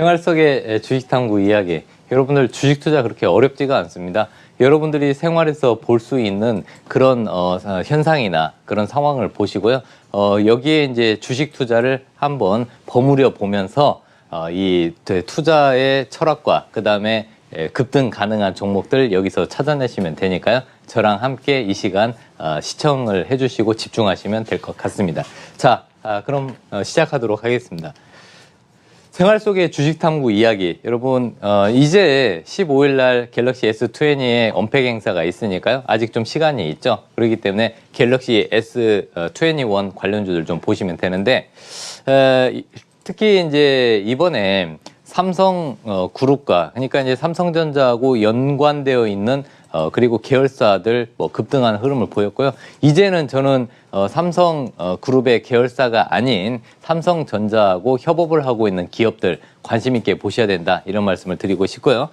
생활 속의 주식 탐구 이야기. 여러분들 주식 투자 그렇게 어렵지가 않습니다. 여러분들이 생활에서 볼 수 있는 그런 현상이나 그런 상황을 보시고요. 여기에 이제 주식 투자를 한번 버무려 보면서 이 투자의 철학과 그다음에 급등 가능한 종목들 여기서 찾아내시면 되니까요. 저랑 함께 이 시간 시청을 해주시고 집중하시면 될 것 같습니다. 자, 그럼 시작하도록 하겠습니다. 생활 속의 주식 탐구 이야기. 여러분, 이제 15일 날 갤럭시 S20의 언팩 행사가 있으니까요. 아직 좀 시간이 있죠. 그렇기 때문에 갤럭시 S21 관련주들 좀 보시면 되는데, 특히 이제 이번에 삼성 그룹과, 그러니까 이제 삼성전자하고 연관되어 있는 그리고 계열사들 급등하는 흐름을 보였고요. 이제는 저는 삼성 그룹의 계열사가 아닌 삼성전자하고 협업을 하고 있는 기업들 관심 있게 보셔야 된다, 이런 말씀을 드리고 싶고요.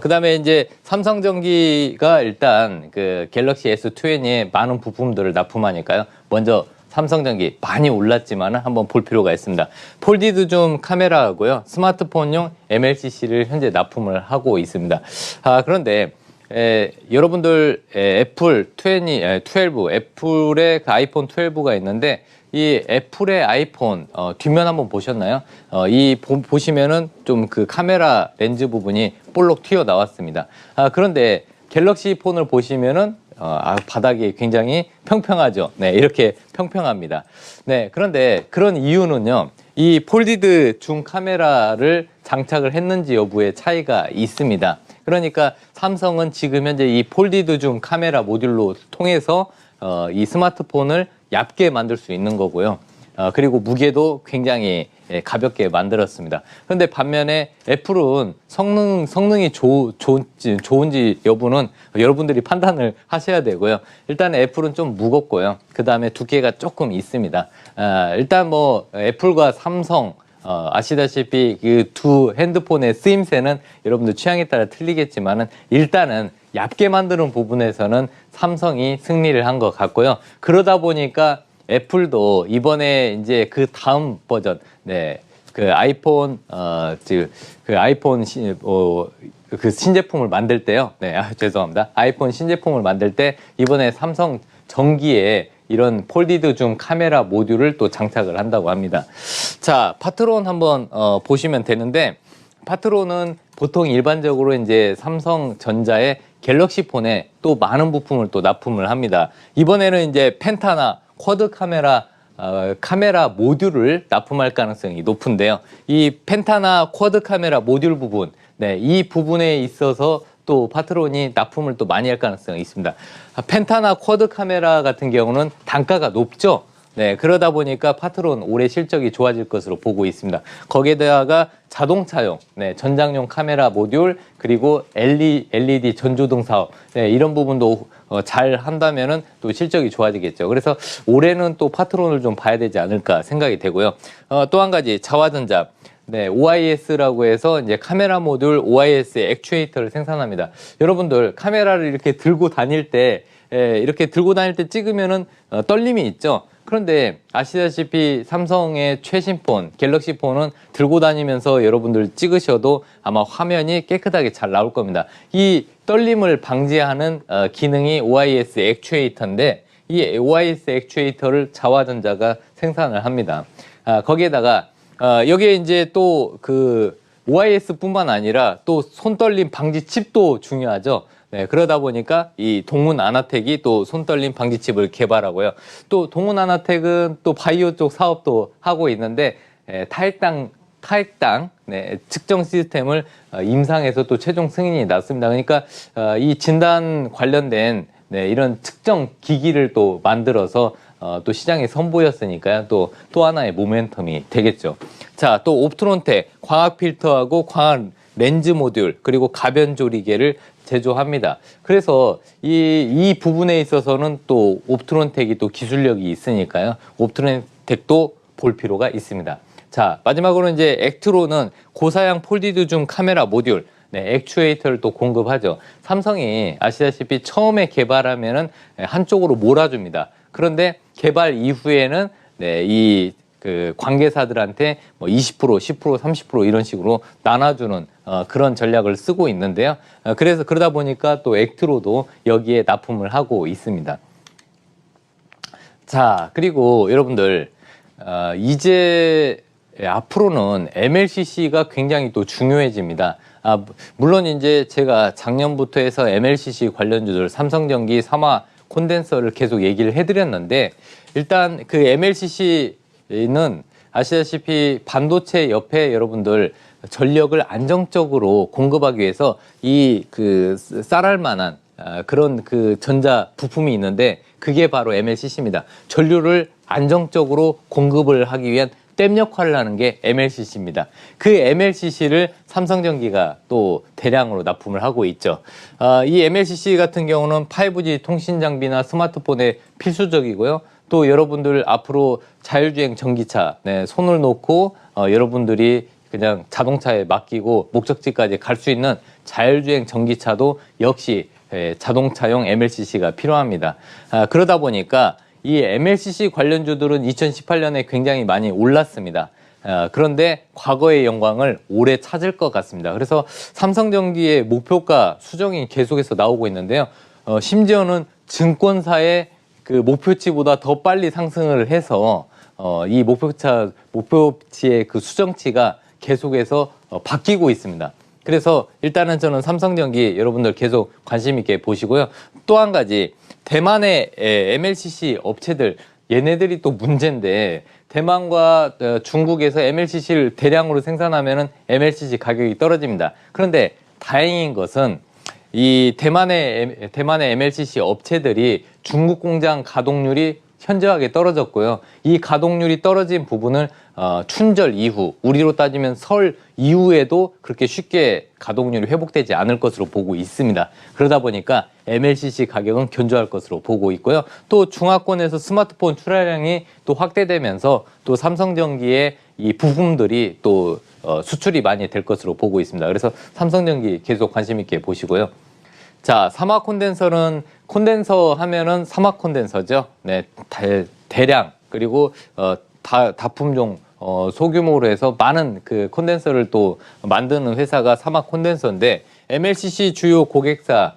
그다음에 이제 삼성전기가 일단 그 갤럭시 S20에 많은 부품들을 납품하니까요. 먼저 삼성전기 많이 올랐지만 한번 볼 필요가 있습니다. 폴디드 줌 카메라하고요, 스마트폰용 MLCC를 현재 납품을 하고 있습니다. 그런데 여러분들 애플의 그 아이폰 12가 있는데, 이 애플의 아이폰 뒷면 한번 보셨나요? 보시면은 좀 그 카메라 렌즈 부분이 볼록 튀어 나왔습니다. 그런데 갤럭시 폰을 보시면은 바닥이 굉장히 평평하죠. 네, 이렇게 평평합니다. 네, 그런데 그런 이유는요, 이 폴디드 줌 카메라를 장착을 했는지 여부의 차이가 있습니다. 그러니까 삼성은 지금 현재 이 폴디드 줌 카메라 모듈로 통해서 이 스마트폰을 얇게 만들 수 있는 거고요. 그리고 무게도 굉장히 가볍게 만들었습니다. 그런데 반면에 애플은 성능이 좋은지 여부는 여러분들이 판단을 하셔야 되고요. 일단 애플은 좀 무겁고요. 그 다음에 두께가 조금 있습니다. 일단 뭐 애플과 삼성 아시다시피 그 두 핸드폰의 쓰임새는 여러분들 취향에 따라 틀리겠지만은 일단은 얇게 만드는 부분에서는 삼성이 승리를 한 것 같고요. 그러다 보니까 애플도 이번에 이제 그 다음 버전, 그 아이폰 그 신제품을 만들 때요. 죄송합니다. 아이폰 신제품을 만들 때 이번에 삼성 전기에 이런 폴디드 줌 카메라 모듈을 또 장착을 한다고 합니다. 자, 파트론 한번 보시면 되는데, 파트론은 보통 일반적으로 이제 삼성전자의 갤럭시 폰에 또 많은 부품을 또 납품을 합니다. 이번에는 이제 펜타나 쿼드 카메라 모듈을 납품할 가능성이 높은데요. 이 펜타나 쿼드 카메라 모듈 부분, 이 부분에 있어서 또 파트론이 납품을 또 많이 할 가능성이 있습니다. 펜타나 쿼드 카메라 같은 경우는 단가가 높죠. 그러다 보니까 파트론 올해 실적이 좋아질 것으로 보고 있습니다. 거기에다가 자동차용, 전장용 카메라 모듈, 그리고 LED 전조등 사업, 이런 부분도 잘 한다면은 또 실적이 좋아지겠죠. 그래서 올해는 또 파트론을 좀 봐야 되지 않을까 생각이 되고요. 또 한 가지, 자화전자. OIS라고 해서 이제 카메라 모듈 OIS 액추에이터를 생산합니다. 여러분들 카메라를 이렇게 들고 다닐 때 찍으면은 떨림이 있죠. 그런데 아시다시피 삼성의 최신 폰, 갤럭시 폰은 들고 다니면서 여러분들 찍으셔도 아마 화면이 깨끗하게 잘 나올 겁니다. 이 떨림을 방지하는 기능이 OIS 액추에이터인데, 이 OIS 액추에이터를 자화전자가 생산을 합니다. 거기에다가 여기에 이제 또 그 OIS뿐만 아니라 또 손떨림 방지 칩도 중요하죠. 그러다 보니까 이 동문 아나텍이 또 손떨림 방지 칩을 개발하고요. 또 동문 아나텍은 또 바이오 쪽 사업도 하고 있는데, 탈당 측정 시스템을 임상에서 또 최종 승인이 났습니다. 그러니까 이 진단 관련된 이런 측정 기기를 또 만들어서 또 시장에 선보였으니까요. 또 하나의 모멘텀이 되겠죠. 자, 또 옵트론텍 광학 필터하고 광학 렌즈 모듈, 그리고 가변 조리개를 제조합니다. 그래서 이 부분에 있어서는 또 옵트론텍이 또 기술력이 있으니까요. 옵트론텍도 볼 필요가 있습니다. 자, 마지막으로 이제 액트로는 고사양 폴디드 줌 카메라 모듈, 액추에이터를 또 공급하죠. 삼성이 아시다시피 처음에 개발하면은 한쪽으로 몰아줍니다. 그런데 개발 이후에는 이 그 관계사들한테 뭐 20%, 10%, 30% 이런 식으로 나눠주는 그런 전략을 쓰고 있는데요. 그래서 그러다 보니까 또 액트로도 여기에 납품을 하고 있습니다. 자, 그리고 여러분들 이제 앞으로는 MLCC가 굉장히 또 중요해집니다. 물론 이제 제가 작년부터 해서 MLCC 관련주들 삼성전기, 삼화 콘덴서를 계속 얘기를 해드렸는데 일단 그 MLCC는 아시다시피 반도체 옆에 여러분들 전력을 안정적으로 공급하기 위해서 이 그 쌀알 만한 그런 그 전자 부품이 있는데 그게 바로 MLCC입니다. 전류를 안정적으로 공급을 하기 위한 댐 역할을 하는 게 MLCC입니다. 그 MLCC를 삼성전기가 또 대량으로 납품을 하고 있죠. 이 MLCC 같은 경우는 5G 통신 장비나 스마트폰에 필수적이고요. 또 여러분들 앞으로 자율주행 전기차 손을 놓고 여러분들이 그냥 자동차에 맡기고 목적지까지 갈 수 있는 자율주행 전기차도 역시 자동차용 MLCC가 필요합니다. 그러다 보니까 이 MLCC 관련주들은 2018년에 굉장히 많이 올랐습니다. 그런데 과거의 영광을 올해 찾을 것 같습니다. 그래서 삼성전기의 목표가 수정이 계속해서 나오고 있는데요. 심지어는 증권사의 그 목표치보다 더 빨리 상승을 해서 이 목표치의 그 수정치가 계속해서 바뀌고 있습니다. 그래서 일단은 저는 삼성전기 여러분들 계속 관심 있게 보시고요. 또 한 가지 대만의 MLCC 업체들 얘네들이 또 문제인데 대만과 중국에서 MLCC를 대량으로 생산하면은 MLCC 가격이 떨어집니다. 그런데 다행인 것은 이 대만의 MLCC 업체들이 중국 공장 가동률이 현저하게 떨어졌고요. 이 가동률이 떨어진 부분을 춘절 이후, 우리로 따지면 설 이후에도 그렇게 쉽게 가동률이 회복되지 않을 것으로 보고 있습니다. 그러다 보니까 MLCC 가격은 견조할 것으로 보고 있고요. 또 중화권에서 스마트폰 출하량이 또 확대되면서 또 삼성전기의 이 부품들이 또 수출이 많이 될 것으로 보고 있습니다. 그래서 삼성전기 계속 관심 있게 보시고요. 자, 삼화 콘덴서는 콘덴서 하면은 삼화 콘덴서죠. 네, 대량 그리고 다품종 소규모로 해서 많은 그 콘덴서를 또 만드는 회사가 삼화 콘덴서인데 MLCC 주요 고객사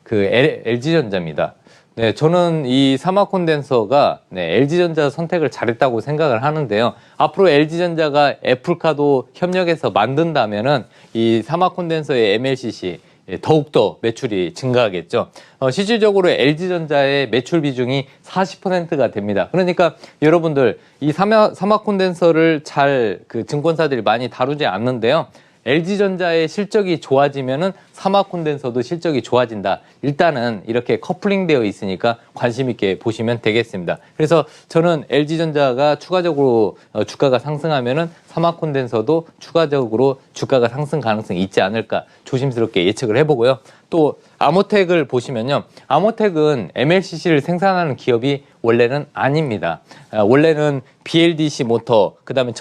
그 LG전자입니다. 네, 저는 이 삼화 콘덴서가 LG전자 선택을 잘했다고 생각을 하는데요. 앞으로 LG전자가 애플카도 협력해서 만든다면은 이 삼화 콘덴서의 MLCC 더욱더 매출이 증가하겠죠. 실질적으로 LG전자의 매출 비중이 40%가 됩니다. 그러니까 여러분들 이 삼화 콘덴서를 잘 그 증권사들이 많이 다루지 않는데요. LG전자의 실적이 좋아지면은 삼화 콘덴서도 실적이 좋아진다. 일단은 이렇게 커플링되어 있으니까 관심 있게 보시면 되겠습니다. 그래서 저는 LG전자가 추가적으로 주가가 상승하면은 삼화 콘덴서도 추가적으로 주가가 상승 가능성이 있지 않을까 조심스럽게 예측을 해보고요. 또 아모텍을 보시면요. 아모텍은 MLCC를 생산하는 기업이 원래는 아닙니다. 원래는 BLDC 모터, 그다음에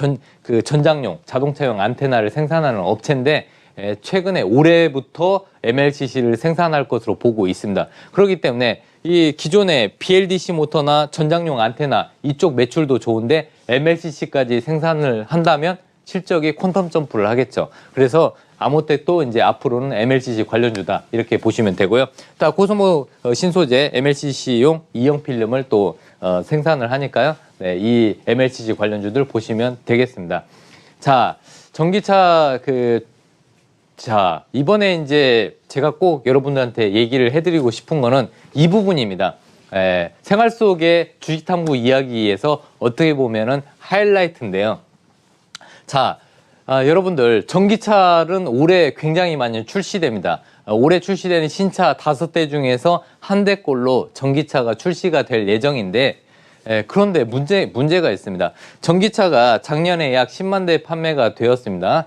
전장용 자동차용 안테나를 생산하는 업체인데 최근에 올해부터 MLCC를 생산할 것으로 보고 있습니다. 그렇기 때문에 이 기존의 BLDC 모터나 전장용 안테나 이쪽 매출도 좋은데 MLCC까지 생산을 한다면 실적이 퀀텀 점프를 하겠죠. 그래서 아모텍도 이제 앞으로는 MLCC 관련주다 이렇게 보시면 되고요. 또 코스모 신소재 MLCC용 이형 필름을 또 생산을 하니까요. 네, 이 MLCC 관련주들 보시면 되겠습니다. 자, 전기차 자, 이번에 이제 제가 꼭 여러분들한테 얘기를 해드리고 싶은 거는 이 부분입니다. 생활 속의 주식탐구 이야기에서 어떻게 보면은 하이라이트인데요. 자, 여러분들 전기차는 올해 굉장히 많이 출시됩니다. 올해 출시되는 신차 5대 중에서 한 대꼴로 전기차가 출시가 될 예정인데 그런데 문제가 있습니다. 전기차가 작년에 약 10만 대 판매가 되었습니다.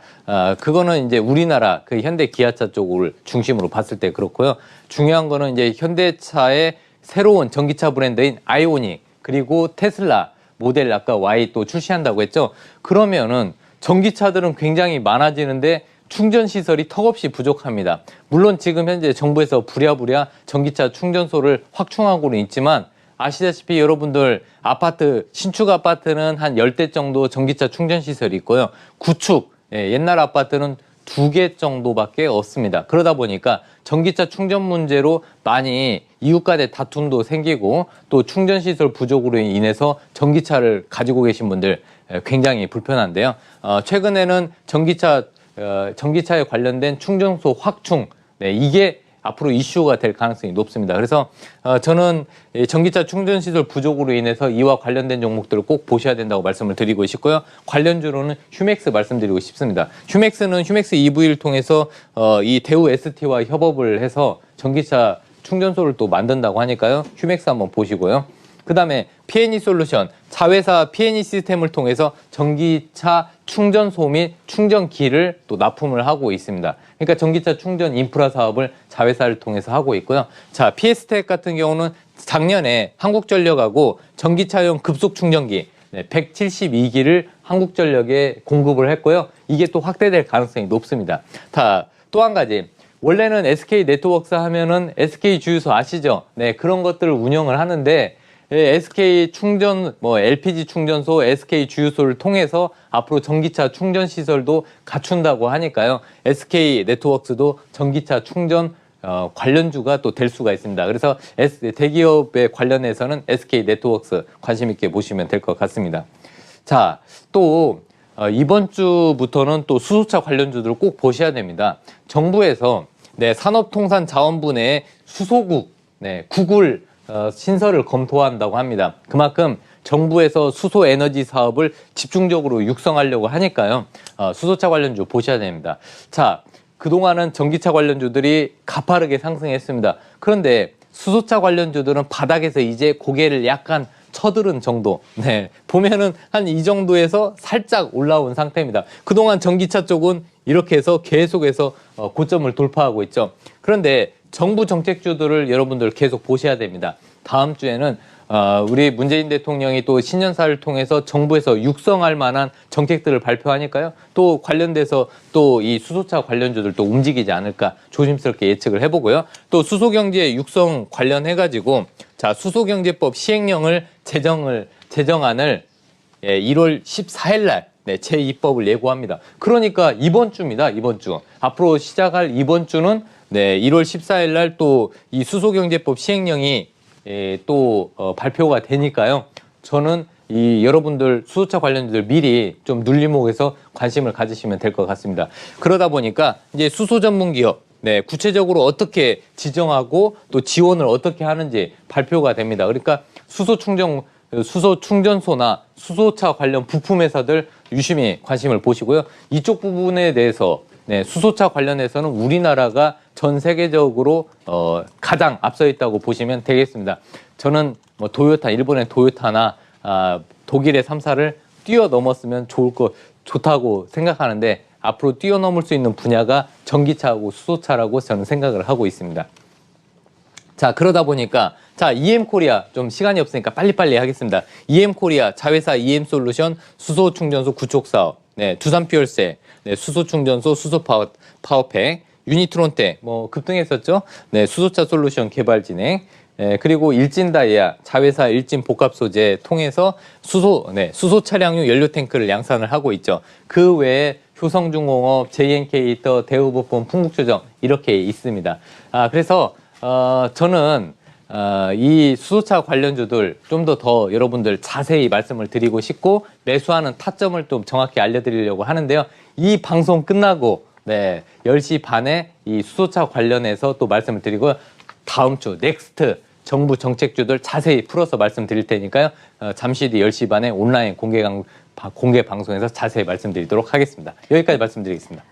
그거는 이제 우리나라 그 현대 기아차 쪽을 중심으로 봤을 때 그렇고요. 중요한 거는 이제 현대차의 새로운 전기차 브랜드인 아이오닉 그리고 테슬라 모델 아까 Y 또 출시한다고 했죠. 그러면은 전기차들은 굉장히 많아지는데 충전 시설이 턱없이 부족합니다. 물론 지금 현재 정부에서 부랴부랴 전기차 충전소를 확충하고는 있지만 아시다시피 여러분들 아파트, 신축 아파트는 한 10대 정도 전기차 충전 시설이 있고요. 구축, 옛날 아파트는 2개 정도밖에 없습니다. 그러다 보니까 전기차 충전 문제로 많이 이웃 간의 다툼도 생기고 또 충전 시설 부족으로 인해서 전기차를 가지고 계신 분들 굉장히 불편한데요. 최근에는 전기차에 관련된 충전소 확충, 이게 앞으로 이슈가 될 가능성이 높습니다. 그래서 저는 전기차 충전 시설 부족으로 인해서 이와 관련된 종목들을 꼭 보셔야 된다고 말씀을 드리고 싶고요. 관련주로는 휴맥스 말씀드리고 싶습니다. 휴맥스는 휴맥스 EV를 통해서 이 대우 ST와 협업을 해서 전기차 충전소를 또 만든다고 하니까요. 휴맥스 한번 보시고요. 그 다음에 P&E 솔루션, 자회사 P&E 시스템을 통해서 전기차 충전소 및 충전기를 또 납품을 하고 있습니다. 그러니까 전기차 충전 인프라 사업을 자회사를 통해서 하고 있고요. 자, PS텍 같은 경우는 작년에 한국전력하고 전기차용 급속 충전기 172기를 한국전력에 공급을 했고요. 이게 또 확대될 가능성이 높습니다. 또 한 가지. 원래는 SK 네트워크스 하면은 SK 주유소 아시죠? 네, 그런 것들을 운영을 하는데 SK 충전, LPG 충전소, SK 주유소를 통해서 앞으로 전기차 충전 시설도 갖춘다고 하니까요. SK 네트워크스도 전기차 충전 관련주가 또 될 수가 있습니다. 그래서 대기업에 관련해서는 SK 네트워크스 관심 있게 보시면 될 것 같습니다. 자, 또 이번 주부터는 또 수소차 관련주들을 꼭 보셔야 됩니다. 정부에서 산업통상자원부 내 수소국, 국을 신설을 검토한다고 합니다. 그만큼 정부에서 수소 에너지 사업을 집중적으로 육성하려고 하니까요. 수소차 관련주 보셔야 됩니다. 자, 그동안은 전기차 관련주들이 가파르게 상승했습니다. 그런데 수소차 관련주들은 바닥에서 이제 고개를 약간 쳐들은 정도. 보면은 한 이 정도에서 살짝 올라온 상태입니다. 그동안 전기차 쪽은 이렇게 해서 계속해서 고점을 돌파하고 있죠. 그런데 정부 정책주들을 여러분들 계속 보셔야 됩니다. 다음 주에는 우리 문재인 대통령이 또 신년사를 통해서 정부에서 육성할 만한 정책들을 발표하니까요. 또 관련돼서 또 이 수소차 관련주들도 움직이지 않을까 조심스럽게 예측을 해보고요. 또 수소경제 육성 관련해가지고 자, 수소경제법 시행령을 제정안을 1월 14일 날 제2법을 예고합니다. 그러니까 이번 주입니다. 이번 주. 앞으로 시작할 이번 주는 1월 14일 날 또 이 수소경제법 시행령이 또 발표가 되니까요. 저는 이 여러분들 수소차 관련주들 미리 좀 눌림목에서 관심을 가지시면 될 것 같습니다. 그러다 보니까 이제 수소 전문 기업 구체적으로 어떻게 지정하고 또 지원을 어떻게 하는지 발표가 됩니다. 그러니까 수소 충전소나 수소차 관련 부품 회사들 유심히 관심을 보시고요. 이쪽 부분에 대해서 수소차 관련해서는 우리나라가 전 세계적으로 가장 앞서 있다고 보시면 되겠습니다. 저는 도요타, 일본의 도요타나 독일의 3사를 뛰어넘었으면 좋다고 생각하는데 앞으로 뛰어넘을 수 있는 분야가 전기차하고 수소차라고 저는 생각을 하고 있습니다. 자, 그러다 보니까 자, EM코리아 좀 시간이 없으니까 빨리빨리 하겠습니다. EM코리아 자회사 EM솔루션 수소 충전소 구축 사업, 두산퓨얼셀, 수소 충전소 수소 파워팩, 유니트론텍 급등했었죠. 수소차 솔루션 개발 진행. 그리고 일진다이아 자회사 일진 복합 소재 통해서 수소 차량용 연료 탱크를 양산을 하고 있죠. 그 외에 효성중공업, JNK, 대우부품, 풍국조정 이렇게 있습니다. 그래서 저는 이 수소차 관련주들 좀 더 여러분들 자세히 말씀을 드리고 싶고 매수하는 타점을 좀 정확히 알려드리려고 하는데요. 이 방송 끝나고 10시 반에 이 수소차 관련해서 또 말씀을 드리고 다음 주 넥스트 정부 정책주들 자세히 풀어서 말씀드릴 테니까요. 잠시 뒤 10시 반에 온라인 공개 방송에서 자세히 말씀드리도록 하겠습니다. 여기까지 말씀드리겠습니다.